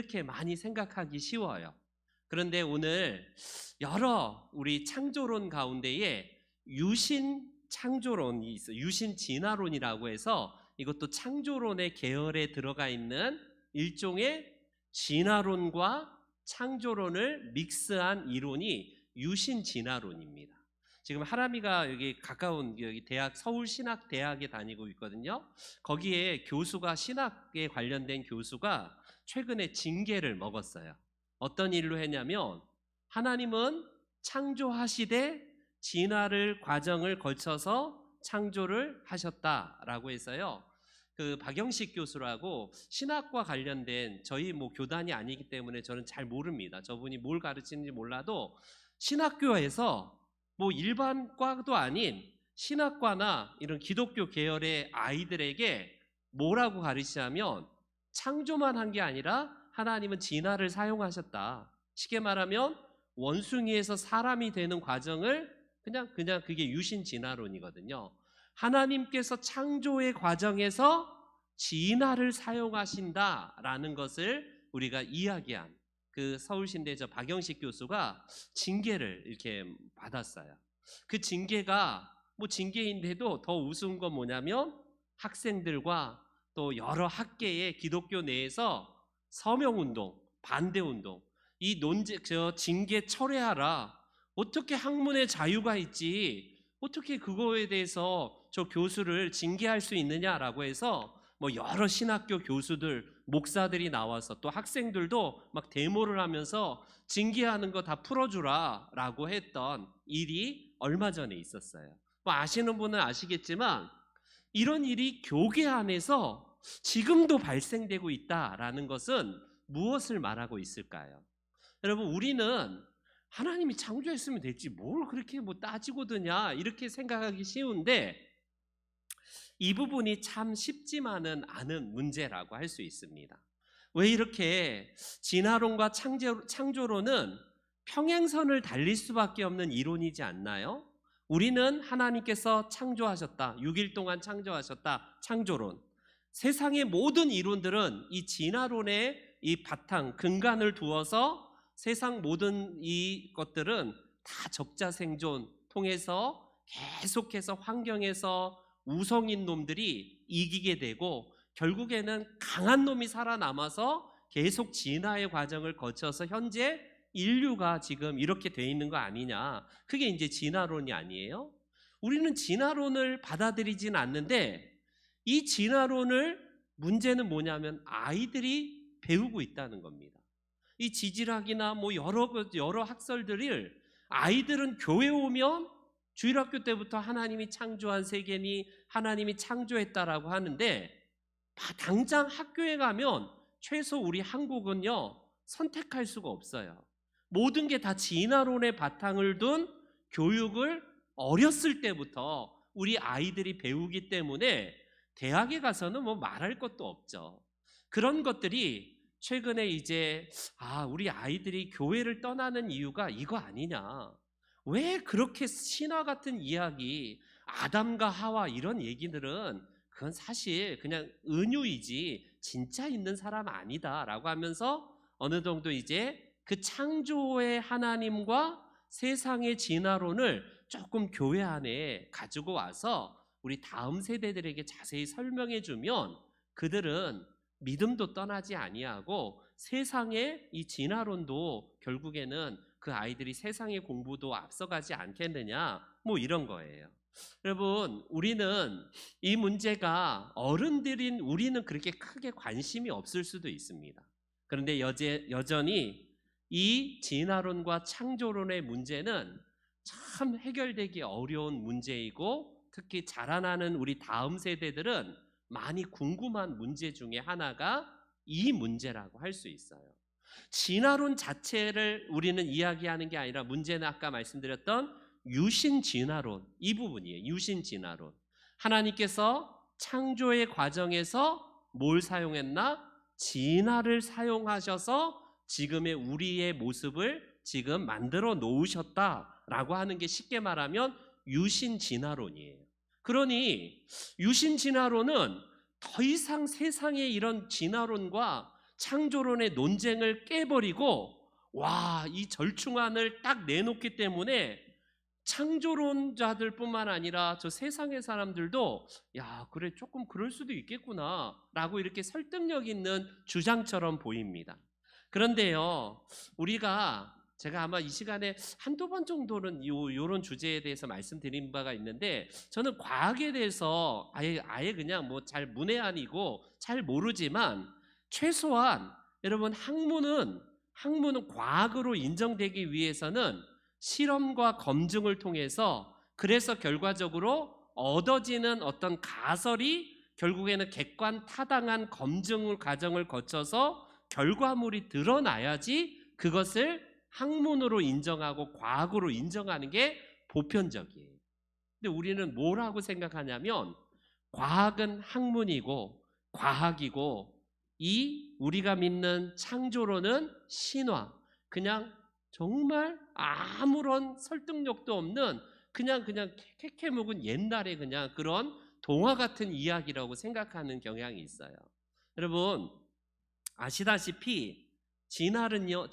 이렇게 많이 생각하기 쉬워요. 그런데 오늘 여러 우리 창조론 가운데에 유신 창조론이 있어요. 유신 진화론이라고 해서 이것도 창조론의 계열에 들어가 있는 일종의 진화론과 창조론을 믹스한 이론이 유신 진화론입니다. 지금 하람이가 여기 가까운 여기 대학 서울신학대학에 다니고 있거든요. 거기에 교수가 신학에 관련된 교수가 최근에 징계를 먹었어요. 어떤 일로 했냐면 하나님은 창조하시되 진화를 과정을 거쳐서 창조를 하셨다라고 해서요. 그 박영식 교수라고 신학과 관련된 저희 교단이 아니기 때문에 저는 잘 모릅니다. 저분이 뭘 가르치는지 몰라도 신학교에서 일반 과도 아닌 신학과나 이런 기독교 계열의 아이들에게 뭐라고 가르치냐면 창조만 한 게 아니라 하나님은 진화를 사용하셨다. 쉽게 말하면 원숭이에서 사람이 되는 과정을 그냥 그게 유신 진화론이거든요. 하나님께서 창조의 과정에서 진화를 사용하신다라는 것을 우리가 이야기한 그 서울신대 저 박영식 교수가 징계를 이렇게 받았어요. 그 징계가 징계인데도 더 우스운 건 뭐냐면 학생들과 또 여러 학계의 기독교 내에서 서명운동, 반대운동, 이 징계 철회하라. 어떻게 학문의 자유가 있지? 어떻게 그거에 대해서 저 교수를 징계할 수 있느냐라고 해서 여러 신학교 교수들, 목사들이 나와서 또 학생들도 막 데모를 하면서 징계하는 거 다 풀어주라라고 했던 일이 얼마 전에 있었어요. 아시는 분은 아시겠지만 이런 일이 교계 안에서 지금도 발생되고 있다라는 것은 무엇을 말하고 있을까요? 여러분, 우리는 하나님이 창조했으면 됐지 뭘 그렇게 따지고 드냐 이렇게 생각하기 쉬운데 이 부분이 참 쉽지만은 않은 문제라고 할 수 있습니다. 왜 이렇게 진화론과 창조론은 평행선을 달릴 수밖에 없는 이론이지 않나요? 우리는 하나님께서 창조하셨다. 6일 동안 창조하셨다. 창조론. 세상의 모든 이론들은 이 진화론의 이 바탕, 근간을 두어서 세상 모든 이 것들은 다 적자생존 통해서 계속해서 환경에서 우성인 놈들이 이기게 되고 결국에는 강한 놈이 살아남아서 계속 진화의 과정을 거쳐서 현재 인류가 지금 이렇게 돼 있는 거 아니냐. 그게 이제 진화론이 아니에요? 우리는 진화론을 받아들이진 않는데 이 진화론을 문제는 뭐냐면 아이들이 배우고 있다는 겁니다. 이 지질학이나 여러 학설들을 아이들은 교회 오면 주일학교 때부터 하나님이 창조한 세계니 하나님이 창조했다라고 하는데 당장 학교에 가면 최소 우리 한국은요 선택할 수가 없어요. 모든 게 다 진화론의 바탕을 둔 교육을 어렸을 때부터 우리 아이들이 배우기 때문에 대학에 가서는 말할 것도 없죠. 그런 것들이 최근에 이제 우리 아이들이 교회를 떠나는 이유가 이거 아니냐. 왜 그렇게 신화 같은 이야기, 아담과 하와 이런 얘기들은 그건 사실 그냥 은유이지 진짜 있는 사람 아니다라고 하면서 어느 정도 이제 그 창조의 하나님과 세상의 진화론을 조금 교회 안에 가지고 와서 우리 다음 세대들에게 자세히 설명해 주면 그들은 믿음도 떠나지 아니하고 세상의 이 진화론도 결국에는 그 아이들이 세상의 공부도 앞서가지 않겠느냐 이런 거예요. 여러분, 우리는 이 문제가 어른들인 우리는 그렇게 크게 관심이 없을 수도 있습니다. 그런데 여전히 이 진화론과 창조론의 문제는 참 해결되기 어려운 문제이고 특히 자라나는 우리 다음 세대들은 많이 궁금한 문제 중에 하나가 이 문제라고 할 수 있어요. 진화론 자체를 우리는 이야기하는 게 아니라 문제는 아까 말씀드렸던 유신 진화론 이 부분이에요. 유신 진화론. 하나님께서 창조의 과정에서 뭘 사용했나? 진화를 사용하셔서 지금의 우리의 모습을 지금 만들어 놓으셨다라고 하는 게 쉽게 말하면 유신 진화론이에요. 그러니 유신 진화론은 더 이상 세상의 이런 진화론과 창조론의 논쟁을 깨버리고 와, 이 절충안을 딱 내놓기 때문에 창조론자들뿐만 아니라 저 세상의 사람들도 야, 그래 조금 그럴 수도 있겠구나 라고 이렇게 설득력 있는 주장처럼 보입니다. 그런데요, 제가 아마 이 시간에 한두 번 정도는 요런 주제에 대해서 말씀드린 바가 있는데, 저는 과학에 대해서 아예 그냥 뭐 잘 문외한이고 잘 모르지만, 최소한 여러분 학문은 과학으로 인정되기 위해서는 실험과 검증을 통해서, 그래서 결과적으로 얻어지는 어떤 가설이 결국에는 객관 타당한 검증 과정을 거쳐서 결과물이 드러나야지 그것을 학문으로 인정하고 과학으로 인정하는 게 보편적이에요. 근데 우리는 뭐라고 생각하냐면, 과학은 학문이고 과학이고, 이 우리가 믿는 창조론은 신화, 그냥 정말 아무런 설득력도 없는 그냥 캐캐 묵은 옛날에 그냥 그런 동화 같은 이야기라고 생각하는 경향이 있어요. 여러분 아시다시피 진화론은요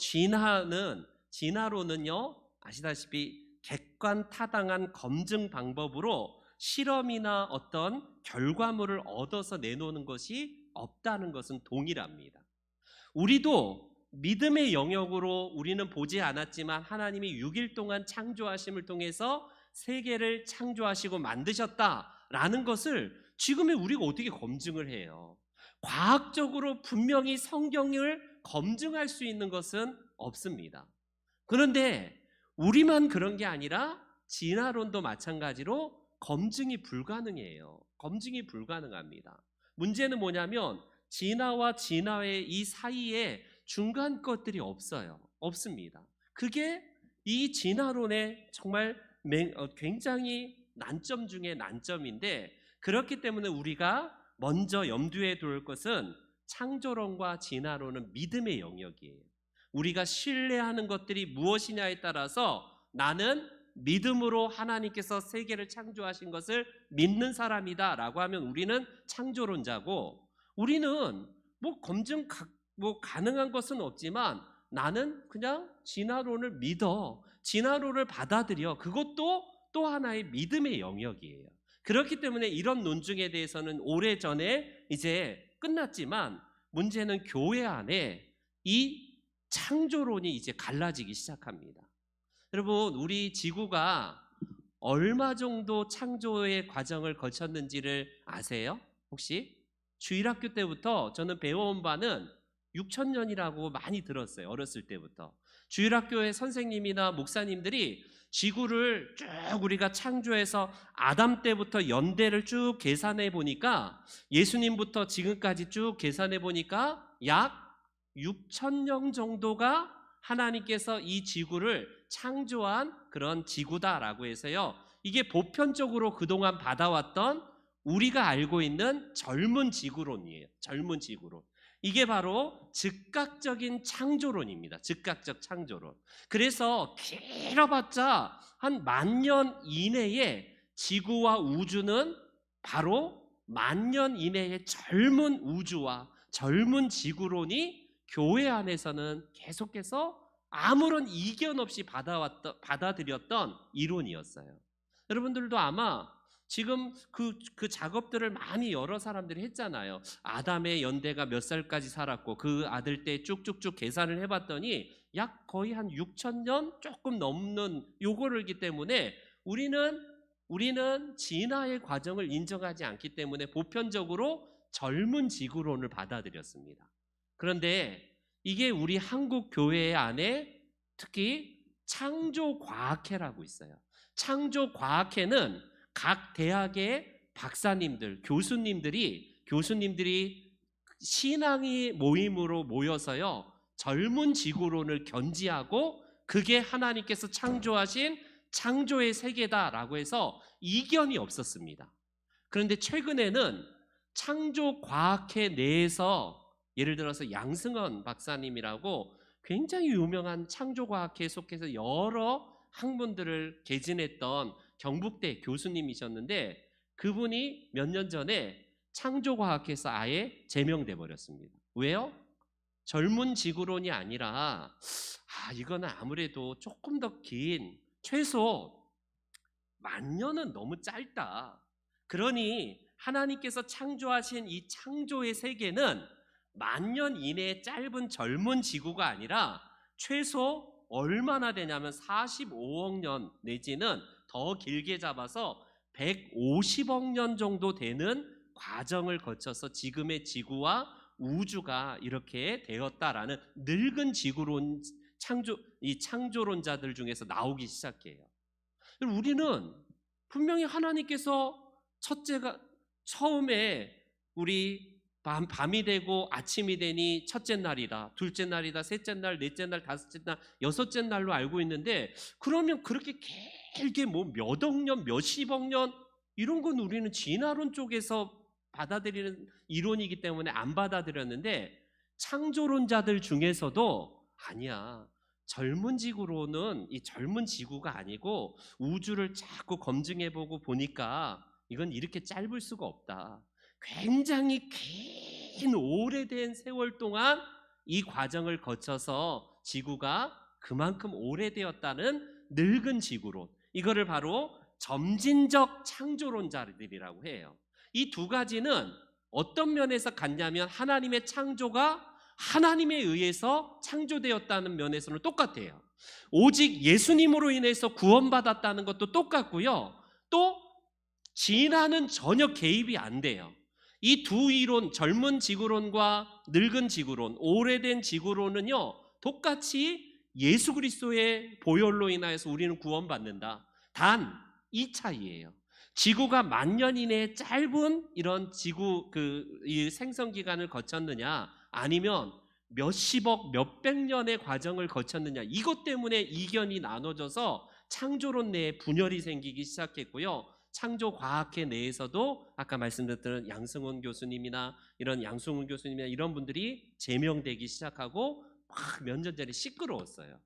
아시다시피 객관 타당한 검증 방법으로 실험이나 어떤 결과물을 얻어서 내놓는 것이 없다는 것은 동일합니다. 우리도 믿음의 영역으로 우리는 보지 않았지만 하나님이 6일 동안 창조하심을 통해서 세계를 창조하시고 만드셨다라는 것을 지금의 우리가 어떻게 검증을 해요? 과학적으로 분명히 성경을 검증할 수 있는 것은 없습니다. 그런데 우리만 그런 게 아니라 진화론도 마찬가지로 검증이 불가능해요. 검증이 불가능합니다. 문제는 뭐냐면 진화와 진화의 이 사이에 중간 것들이 없습니다. 그게 이 진화론의 정말 굉장히 난점 중에 난점인데, 그렇기 때문에 우리가 먼저 염두에 둘 것은 창조론과 진화론은 믿음의 영역이에요. 우리가 신뢰하는 것들이 무엇이냐에 따라서 나는 믿음으로 하나님께서 세계를 창조하신 것을 믿는 사람이다 라고 하면 우리는 창조론자고, 우리는 검증 가능한 것은 없지만 나는 그냥 진화론을 믿어, 진화론을 받아들여, 그것도 또 하나의 믿음의 영역이에요. 그렇기 때문에 이런 논증에 대해서는 오래전에 이제 끝났지만, 문제는 교회 안에 이 창조론이 이제 갈라지기 시작합니다. 여러분 우리 지구가 얼마 정도 창조의 과정을 거쳤는지를 아세요? 혹시? 주일학교 때부터 저는 배워온 바는 6,000년이라고 많이 들었어요. 어렸을 때부터 주일학교의 선생님이나 목사님들이 지구를 쭉 우리가 창조해서 아담 때부터 연대를 쭉 계산해 보니까, 예수님부터 지금까지 쭉 계산해 보니까 약 6,000년 정도가 하나님께서 이 지구를 창조한 그런 지구다라고 해서요, 이게 보편적으로 그동안 받아왔던 우리가 알고 있는 젊은 지구론이에요. 젊은 지구론. 이게 바로 즉각적인 창조론입니다. 즉각적 창조론. 그래서 길어봤자 한 10,000년 이내에 지구와 우주는 바로 10,000년 이내의 젊은 우주와 젊은 지구론이 교회 안에서는 계속해서 아무런 이견 없이 받아들였던 이론이었어요. 여러분들도 아마 지금 그 작업들을 많이 여러 사람들이 했잖아요. 아담의 연대가 몇 살까지 살았고 그 아들 때 쭉쭉쭉 계산을 해봤더니 약 거의 한 6,000년 조금 넘는 요거를기 때문에 우리는 진화의 과정을 인정하지 않기 때문에 보편적으로 젊은 지구론을 받아들였습니다. 그런데 이게 우리 한국 교회 안에 특히 창조과학회라고 있어요. 창조과학회는 각 대학의 박사님들, 교수님들이 신앙의 모임으로 모여서요, 젊은 지구론을 견지하고 그게 하나님께서 창조하신 창조의 세계다라고 해서 이견이 없었습니다. 그런데 최근에는 창조과학회 내에서 예를 들어서 양승헌 박사님이라고 굉장히 유명한 창조과학회에 속해서 여러 학문들을 개진했던 경북대 교수님이셨는데, 그분이 몇 년 전에 창조과학회에서 아예 제명돼 버렸습니다. 왜요? 젊은 지구론이 아니라 이거는 아무래도 조금 더 긴, 최소 10,000년은 너무 짧다. 그러니 하나님께서 창조하신 이 창조의 세계는 10,000년 이내의 짧은 젊은 지구가 아니라 최소 얼마나 되냐면 45억 년 내지는 더 길게 잡아서 150억 년 정도 되는 과정을 거쳐서 지금의 지구와 우주가 이렇게 되었다라는 늙은 지구론 이 창조론자들 중에서 나오기 시작해요. 우리는 분명히 하나님께서 첫째가 처음에 우리 밤이 되고 아침이 되니 첫째 날이다, 둘째 날이다, 셋째 날, 넷째 날, 다섯째 날, 여섯째 날로 알고 있는데, 그러면 그렇게 길게 뭐 몇 억 년, 몇십억 년 이런 건 우리는 진화론 쪽에서 받아들이는 이론이기 때문에 안 받아들였는데, 창조론자들 중에서도 아니야, 젊은 지구로는 이 젊은 지구가 아니고 우주를 자꾸 검증해보고 보니까 이건 이렇게 짧을 수가 없다. 굉장히 긴 오래된 세월 동안 이 과정을 거쳐서 지구가 그만큼 오래되었다는 늙은 지구론, 이거를 바로 점진적 창조론자들이라고 해요. 이 두 가지는 어떤 면에서 같냐면 하나님의 창조가 하나님에 의해서 창조되었다는 면에서는 똑같아요. 오직 예수님으로 인해서 구원받았다는 것도 똑같고요. 또 진화는 전혀 개입이 안 돼요. 이 두 이론, 젊은 지구론과 늙은 지구론, 오래된 지구론은요, 똑같이 예수 그리스도의 보혈로 인하여서 우리는 구원받는다. 단 이 차이예요. 지구가 10,000년 이내의 짧은 이런 이 생성 기간을 거쳤느냐, 아니면 몇십억, 몇백 년의 과정을 거쳤느냐, 이것 때문에 이견이 나눠져서 창조론 내에 분열이 생기기 시작했고요. 창조 과학회 내에서도 아까 말씀드렸던 양승훈 교수님이나 이런 분들이 제명되기 시작하고 막 몇 년 전에 시끄러웠어요.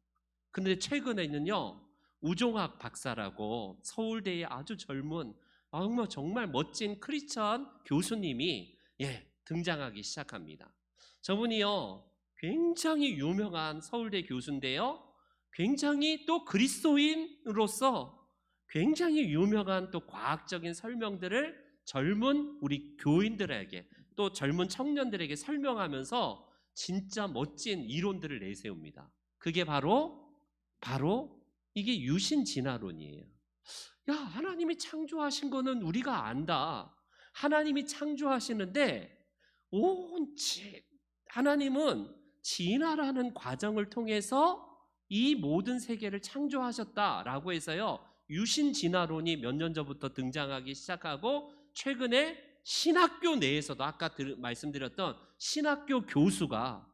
근데 최근에는요, 우종학 박사라고 서울대의 아주 젊은 정말 멋진 크리스천 교수님이 등장하기 시작합니다. 저분이요, 굉장히 유명한 서울대 교수인데요, 굉장히 또 그리스도인으로서 굉장히 유명한 또 과학적인 설명들을 젊은 우리 교인들에게, 또 젊은 청년들에게 설명하면서 진짜 멋진 이론들을 내세웁니다. 그게 바로 이게 유신 진화론이에요. 야, 하나님이 창조하신 거는 우리가 안다. 하나님이 창조하시는데 하나님은 진화라는 과정을 통해서 이 모든 세계를 창조하셨다라고 해서요, 유신 진화론이 몇 년 전부터 등장하기 시작하고, 최근에 신학교 내에서도 아까 말씀드렸던 신학교 교수가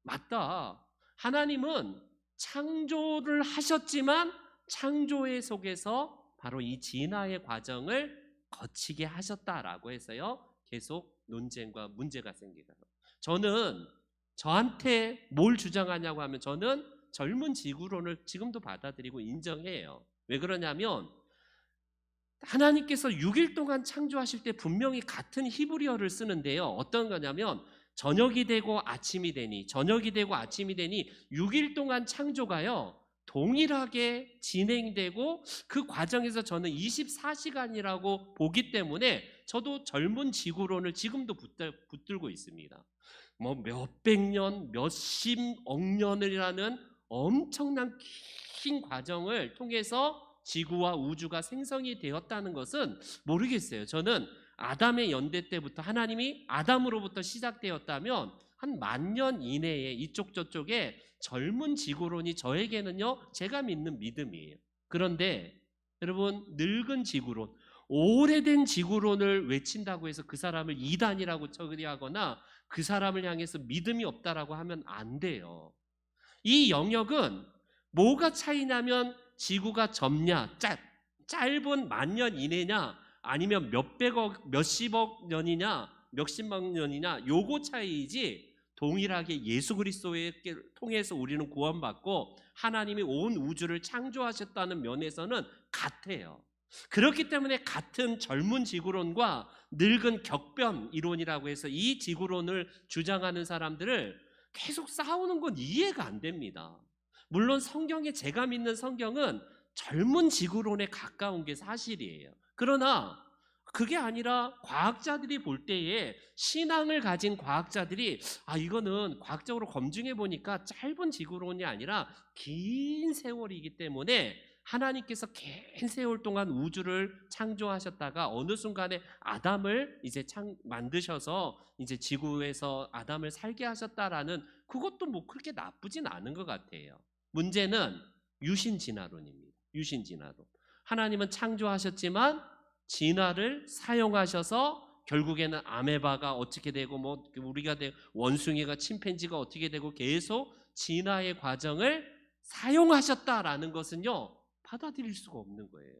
맞다, 하나님은 창조를 하셨지만 창조의 속에서 바로 이 진화의 과정을 거치게 하셨다라고 해서요, 계속 논쟁과 문제가 생기더라고요. 저는 저한테 뭘 주장하냐고 하면 저는 젊은 지구론을 지금도 받아들이고 인정해요. 왜 그러냐면 하나님께서 6일 동안 창조하실 때 분명히 같은 히브리어를 쓰는데요, 어떤 거냐면 저녁이 되고 아침이 되니 6일 동안 창조가요 동일하게 진행되고, 그 과정에서 저는 24시간이라고 보기 때문에 저도 젊은 지구론을 지금도 붙들고 있습니다. 뭐 몇백 년, 몇십억 년이라는 엄청난 긴 과정을 통해서 지구와 우주가 생성이 되었다는 것은 모르겠어요. 저는 아담의 연대 때부터 하나님이 아담으로부터 시작되었다면 한 10,000년 이내에 이쪽 저쪽에 젊은 지구론이 저에게는요, 제가 믿는 믿음이에요. 그런데 여러분, 늙은 지구론, 오래된 지구론을 외친다고 해서 그 사람을 이단이라고 처리하거나 그 사람을 향해서 믿음이 없다라고 하면 안 돼요. 이 영역은 뭐가 차이냐면 지구가 젊냐, 짧은 10,000년 이내냐, 아니면 몇십억 년이냐, 몇십만 년이냐, 요거 차이이지, 동일하게 예수 그리스도를 통해서 우리는 구원받고 하나님이 온 우주를 창조하셨다는 면에서는 같아요. 그렇기 때문에 같은 젊은 지구론과 늙은 격변 이론이라고 해서 이 지구론을 주장하는 사람들을 계속 싸우는 건 이해가 안 됩니다. 물론 성경에, 제가 믿는 성경은 젊은 지구론에 가까운 게 사실이에요. 그러나 그게 아니라 과학자들이 볼 때에, 신앙을 가진 과학자들이 이거는 과학적으로 검증해 보니까 짧은 지구론이 아니라 긴 세월이기 때문에 하나님께서 긴 세월 동안 우주를 창조하셨다가 어느 순간에 아담을 이제 만드셔서 이제 지구에서 아담을 살게 하셨다라는, 그것도 뭐 그렇게 나쁘진 않은 것 같아요. 문제는 유신진화론입니다. 유신진화론. 하나님은 창조하셨지만 진화를 사용하셔서 결국에는 아메바가 어떻게 되고 뭐 우리가 되고 원숭이가, 침팬지가 어떻게 되고 계속 진화의 과정을 사용하셨다라는 것은요, 받아들일 수가 없는 거예요.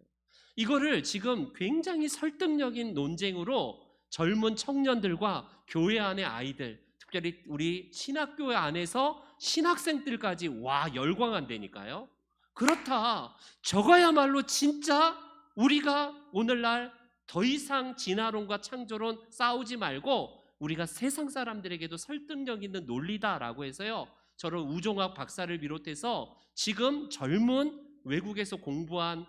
이거를 지금 굉장히 설득력인 논쟁으로 젊은 청년들과 교회 안의 아이들, 특별히 우리 신학교회 안에서 신학생들까지 열광한다니까요. 그렇다, 저거야말로 진짜 우리가 오늘날 더 이상 진화론과 창조론 싸우지 말고 우리가 세상 사람들에게도 설득력 있는 논리다라고 해서요, 저런 우종학 박사를 비롯해서 지금 젊은 외국에서 공부한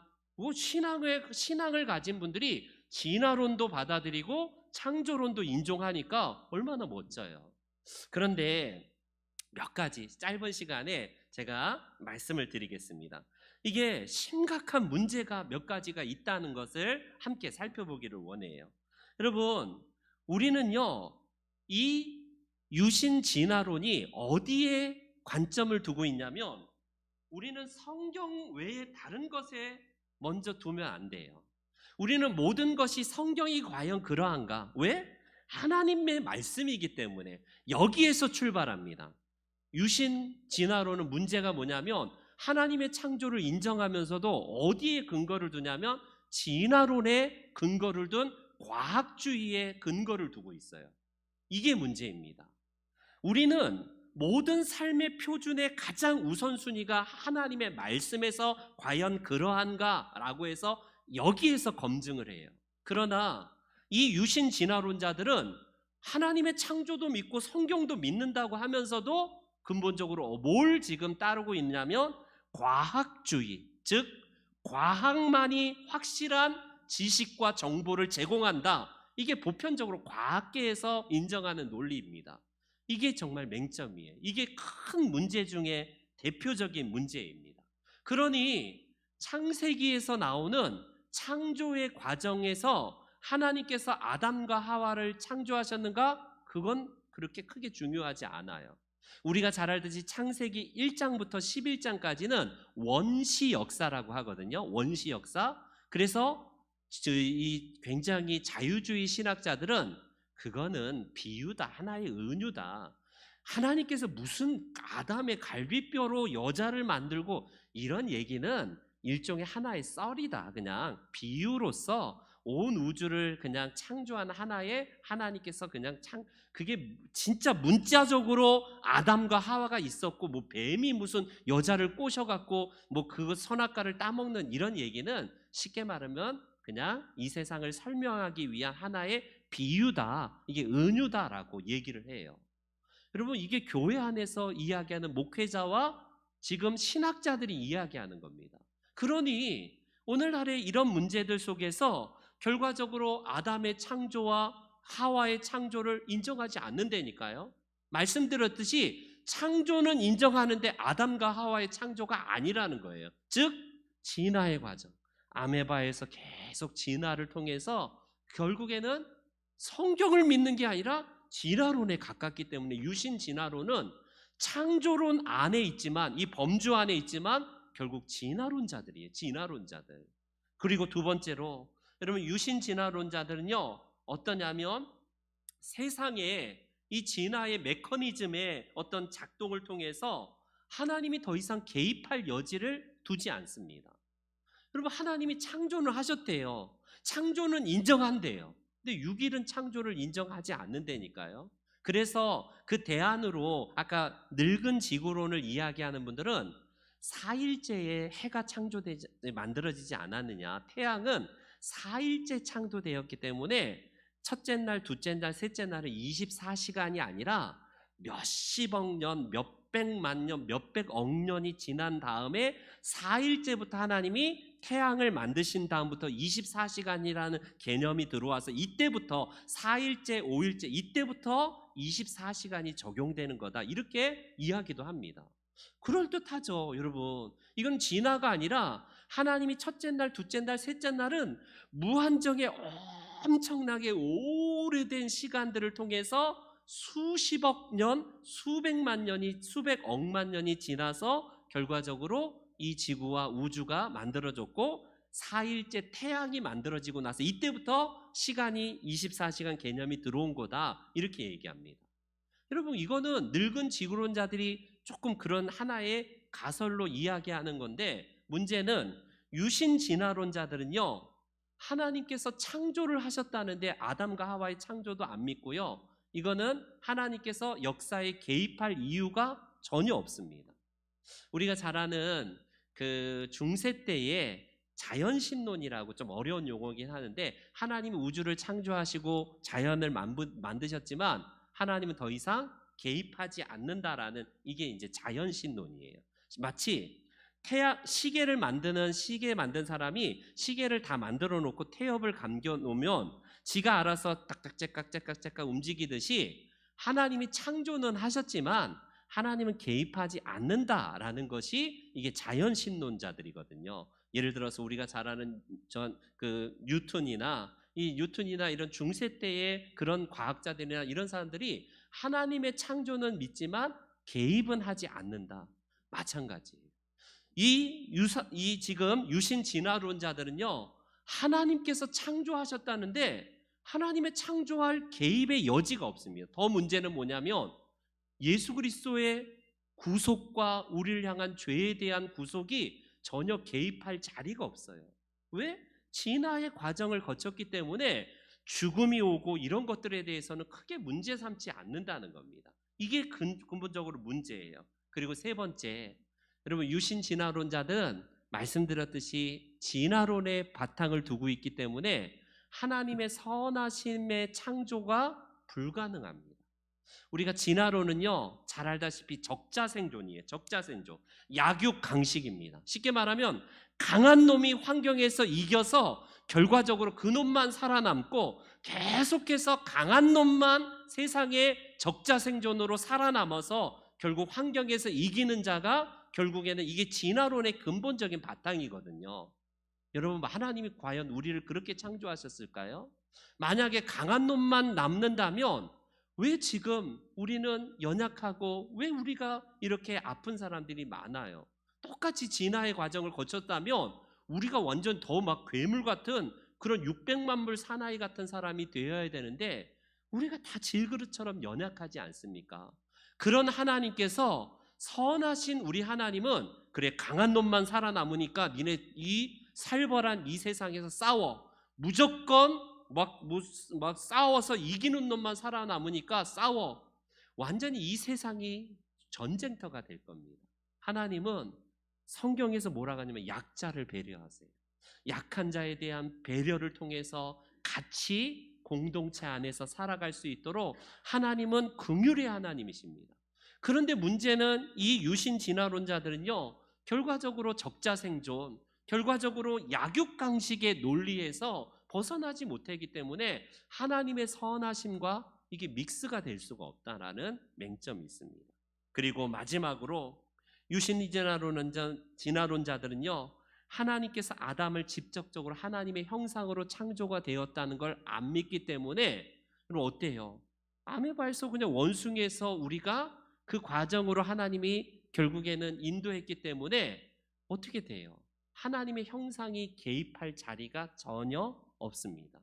신앙을 가진 분들이 진화론도 받아들이고 창조론도 인정하니까 얼마나 멋져요. 그런데 몇 가지 짧은 시간에 제가 말씀을 드리겠습니다. 이게 심각한 문제가 몇 가지가 있다는 것을 함께 살펴보기를 원해요. 여러분, 우리는요, 이 유신 진화론이 어디에 관점을 두고 있냐면, 우리는 성경 외에 다른 것에 먼저 두면 안 돼요. 우리는 모든 것이 성경이 과연 그러한가? 왜? 하나님의 말씀이기 때문에 여기에서 출발합니다. 유신 진화론은 문제가 뭐냐면, 하나님의 창조를 인정하면서도 어디에 근거를 두냐면 진화론에 근거를 둔 과학주의에 근거를 두고 있어요. 이게 문제입니다. 우리는 모든 삶의 표준의 가장 우선순위가 하나님의 말씀에서 과연 그러한가라고 해서 여기에서 검증을 해요. 그러나 이 유신 진화론자들은 하나님의 창조도 믿고 성경도 믿는다고 하면서도 근본적으로 뭘 지금 따르고 있냐면 과학주의, 즉 과학만이 확실한 지식과 정보를 제공한다. 이게 보편적으로 과학계에서 인정하는 논리입니다. 이게 정말 맹점이에요. 이게 큰 문제 중에 대표적인 문제입니다. 그러니 창세기에서 나오는 창조의 과정에서 하나님께서 아담과 하와를 창조하셨는가? 그건 그렇게 크게 중요하지 않아요. 우리가 잘 알듯이 창세기 1장부터 11장까지는 원시 역사라고 하거든요. 원시 역사. 그래서 이 굉장히 자유주의 신학자들은 그거는 비유다, 하나의 은유다. 하나님께서 무슨 아담의 갈비뼈로 여자를 만들고 이런 얘기는 일종의 하나의 썰이다. 그냥 비유로서 온 우주를 그냥 창조한 하나의 하나님께서 그냥 그게 진짜 문자적으로 아담과 하와가 있었고 뭐 뱀이 무슨 여자를 꼬셔갖고 뭐 그 선악과를 따먹는 이런 얘기는 쉽게 말하면 그냥 이 세상을 설명하기 위한 하나의 비유다, 이게 은유다라고 얘기를 해요. 여러분, 이게 교회 안에서 이야기하는 목회자와 지금 신학자들이 이야기하는 겁니다. 그러니 오늘날의 이런 문제들 속에서 결과적으로 아담의 창조와 하와의 창조를 인정하지 않는다니까요. 말씀드렸듯이 창조는 인정하는데 아담과 하와의 창조가 아니라는 거예요. 즉 진화의 과정, 아메바에서 계속 진화를 통해서 결국에는 성경을 믿는 게 아니라 진화론에 가깝기 때문에 유신 진화론은 창조론 안에 있지만, 이 범주 안에 있지만 결국 진화론자들이에요. 진화론자들. 그리고 두 번째로, 여러분, 유신 진화론자들은요 어떠냐면 세상에 이 진화의 메커니즘의 어떤 작동을 통해서 하나님이 더 이상 개입할 여지를 두지 않습니다. 여러분, 하나님이 창조를 하셨대요. 창조는 인정한대요. 근데 6일은 창조를 인정하지 않는다니까요. 그래서 그 대안으로 아까 늙은 지구론을 이야기하는 분들은 4일째에 해가 만들어지지 않았느냐? 태양은 4일째 창조되었기 때문에 첫째 날, 둘째 날, 셋째 날은 24시간이 아니라 몇십억 년, 몇백만 년, 몇백억 년이 지난 다음에 4일째부터 하나님이 태양을 만드신 다음부터 24시간이라는 개념이 들어와서 이때부터 4일째, 5일째 이때부터 24시간이 적용되는 거다. 이렇게 이야기도 합니다. 그럴듯하죠, 여러분. 이건 진화가 아니라 하나님이 첫째 날, 둘째 날, 셋째 날은 무한정의 엄청나게 오래된 시간들을 통해서 수십억 년, 수백만 년이, 수백억만 년이 지나서 결과적으로 이 지구와 우주가 만들어졌고 4일째 태양이 만들어지고 나서 이때부터 시간이 24시간 개념이 들어온 거다. 이렇게 얘기합니다. 여러분, 이거는 늙은 지구론자들이 조금 그런 하나의 가설로 이야기하는 건데, 문제는 유신 진화론자들은요, 하나님께서 창조를 하셨다는데 아담과 하와의 창조도 안 믿고요, 이거는 하나님께서 역사에 개입할 이유가 전혀 없습니다. 우리가 잘 아는 그 중세 때에 자연신론이라고 좀 어려운 용어이긴 하는데, 하나님이 우주를 창조하시고 자연을 만드셨지만 하나님은 더 이상 개입하지 않는다라는, 이게 이제 자연신론이에요. 마치 시계 만든 사람이 시계를 다 만들어 놓고 태엽을 감겨 놓으면 지가 알아서 딱딱째깍째깍째깍 움직이듯이 하나님이 창조는 하셨지만 하나님은 개입하지 않는다라는 것이 이게 자연신론자들이거든요. 예를 들어서 우리가 잘 아는 뉴턴이나 이런 중세 때의 그런 과학자들이나 이런 사람들이 하나님의 창조는 믿지만 개입은 하지 않는다. 마찬가지예요. 이 지금 유신 진화론자들은요, 하나님께서 창조하셨다는데 하나님의 창조할 개입의 여지가 없습니다. 더 문제는 뭐냐면 예수 그리스도의 구속과 우리를 향한 죄에 대한 구속이 전혀 개입할 자리가 없어요. 왜? 진화의 과정을 거쳤기 때문에 죽음이 오고 이런 것들에 대해서는 크게 문제 삼지 않는다는 겁니다. 이게 근본적으로 문제예요. 그리고 세 번째, 여러분, 유신 진화론자들은 말씀드렸듯이 진화론의 바탕을 두고 있기 때문에 하나님의 선하심의 창조가 불가능합니다. 우리가 진화론은요, 잘 알다시피 적자생존이에요. 적자생존, 약육강식입니다. 쉽게 말하면 강한 놈이 환경에서 이겨서 결과적으로 그 놈만 살아남고 계속해서 강한 놈만 세상의 적자생존으로 살아남아서 결국 환경에서 이기는 자가, 결국에는 이게 진화론의 근본적인 바탕이거든요. 여러분, 하나님이 과연 우리를 그렇게 창조하셨을까요? 만약에 강한 놈만 남는다면 왜 지금 우리는 연약하고 왜 우리가 이렇게 아픈 사람들이 많아요? 똑같이 진화의 과정을 거쳤다면 우리가 완전 더 막 괴물 같은 그런 600만 불 사나이 같은 사람이 되어야 되는데 우리가 다 질그릇처럼 연약하지 않습니까? 그런 하나님께서, 선하신 우리 하나님은 그래, 강한 놈만 살아남으니까 니네 이 살벌한 이 세상에서 싸워, 무조건 막 싸워서 이기는 놈만 살아남으니까 싸워. 완전히 이 세상이 전쟁터가 될 겁니다. 하나님은 성경에서 뭐라고 하냐면 약자를 배려하세요. 약한 자에 대한 배려를 통해서 같이 공동체 안에서 살아갈 수 있도록 하나님은 긍휼의 하나님이십니다. 그런데 문제는 이 유신 진화론자들은요, 결과적으로 적자생존, 결과적으로 약육강식의 논리에서 벗어나지 못하기 때문에 하나님의 선하심과 이게 믹스가 될 수가 없다라는 맹점이 있습니다. 그리고 마지막으로 유신 진화론자들은요, 하나님께서 아담을 직접적으로 하나님의 형상으로 창조가 되었다는 걸 안 믿기 때문에, 그럼 어때요? 아메바에서 그냥 원숭이에서 우리가 그 과정으로 하나님이 결국에는 인도했기 때문에 어떻게 돼요? 하나님의 형상이 개입할 자리가 전혀 없습니다.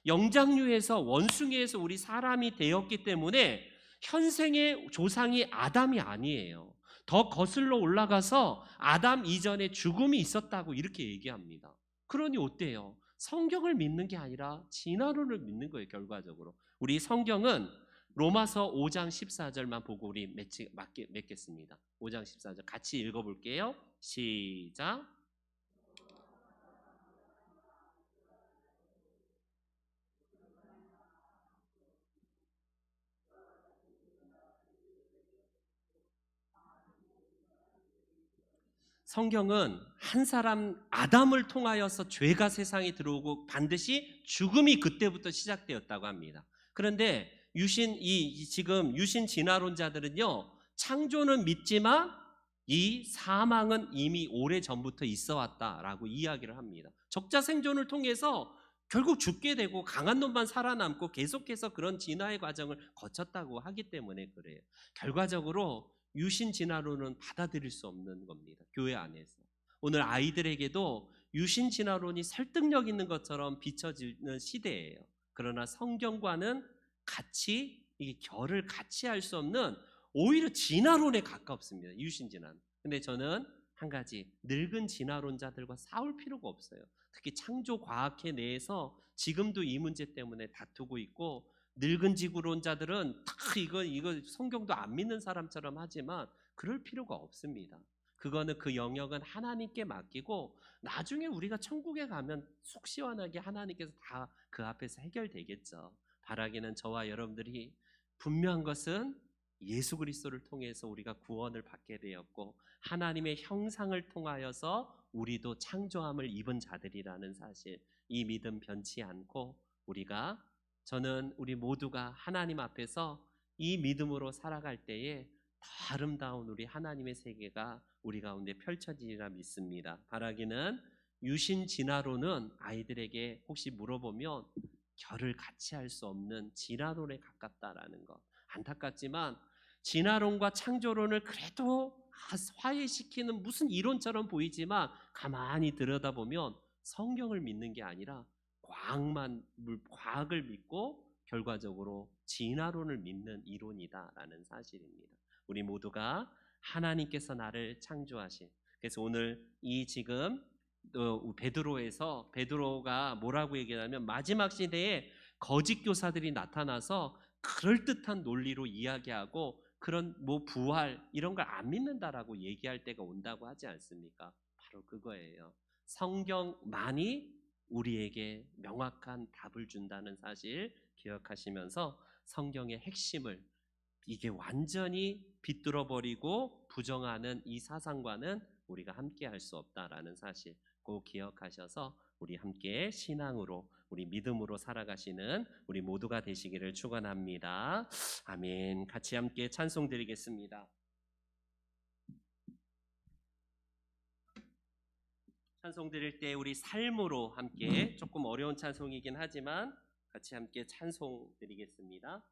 영장류에서, 원숭이에서 우리 사람이 되었기 때문에 현생의 조상이 아담이 아니에요. 더 거슬러 올라가서 아담 이전에 죽음이 있었다고 이렇게 얘기합니다. 그러니 어때요? 성경을 믿는 게 아니라 진화론을 믿는 거예요. 결과적으로 우리 성경은 로마서 5장 14절만 보고 우리 맺겠습니다. 5장 14절 같이 읽어볼게요. 시작. 성경은 한 사람 아담을 통하여서 죄가 세상에 들어오고 반드시 죽음이 그때부터 시작되었다고 합니다. 그런데 지금 유신 진화론자들은요, 창조는 믿지만 이 사망은 이미 오래 전부터 있어 왔다라고 이야기를 합니다. 적자생존을 통해서 결국 죽게 되고 강한 놈만 살아남고 계속해서 그런 진화의 과정을 거쳤다고 하기 때문에 그래요. 결과적으로 유신 진화론은 받아들일 수 없는 겁니다. 교회 안에서. 오늘 아이들에게도 유신 진화론이 설득력 있는 것처럼 비춰지는 시대예요. 그러나 성경과는 이 결을 같이 할 수 없는 오히려 진화론에 가깝습니다. 유신 진화. 근데 저는 한 가지, 늙은 진화론자들과 싸울 필요가 없어요. 특히 창조 과학회 내에서 지금도 이 문제 때문에 다투고 있고, 늙은 지구론자들은 다 이거 성경도 안 믿는 사람처럼 하지만 그럴 필요가 없습니다. 그거는 그 영역은 하나님께 맡기고 나중에 우리가 천국에 가면 속 시원하게 하나님께서 다 그 앞에서 해결되겠죠. 바라기는 저와 여러분들이 분명한 것은 예수 그리스도를 통해서 우리가 구원을 받게 되었고 하나님의 형상을 통하여서 우리도 창조함을 입은 자들이라는 사실, 이 믿음 변치 않고 저는 우리 모두가 하나님 앞에서 이 믿음으로 살아갈 때에 더 아름다운 우리 하나님의 세계가 우리 가운데 펼쳐지리라 믿습니다. 바라기는 유신 진화론은 아이들에게 혹시 물어보면 결을 같이 할 수 없는 진화론에 가깝다라는 것. 안타깝지만 진화론과 창조론을 그래도 화해시키는 무슨 이론처럼 보이지만 가만히 들여다보면 성경을 믿는 게 아니라 과학을 믿고 결과적으로 진화론을 믿는 이론이다라는 사실입니다. 우리 모두가 하나님께서 나를 창조하신, 그래서 오늘 지금 베드로가 뭐라고 얘기하냐면 마지막 시대에 거짓 교사들이 나타나서 그럴듯한 논리로 이야기하고 그런 부활 이런 걸 안 믿는다라고 얘기할 때가 온다고 하지 않습니까? 바로 그거예요. 성경만이 우리에게 명확한 답을 준다는 사실 기억하시면서 성경의 핵심을 이게 완전히 비뚤어 버리고 부정하는 이 사상과는 우리가 함께 할 수 없다라는 사실 꼭 기억하셔서 우리 함께 신앙으로 우리 믿음으로 살아가시는 우리 모두가 되시기를 축원합니다. 아멘. 같이 함께 찬송 드리겠습니다. 찬송 드릴 때 우리 삶으로 함께, 조금 어려운 찬송이긴 하지만 같이 함께 찬송 드리겠습니다.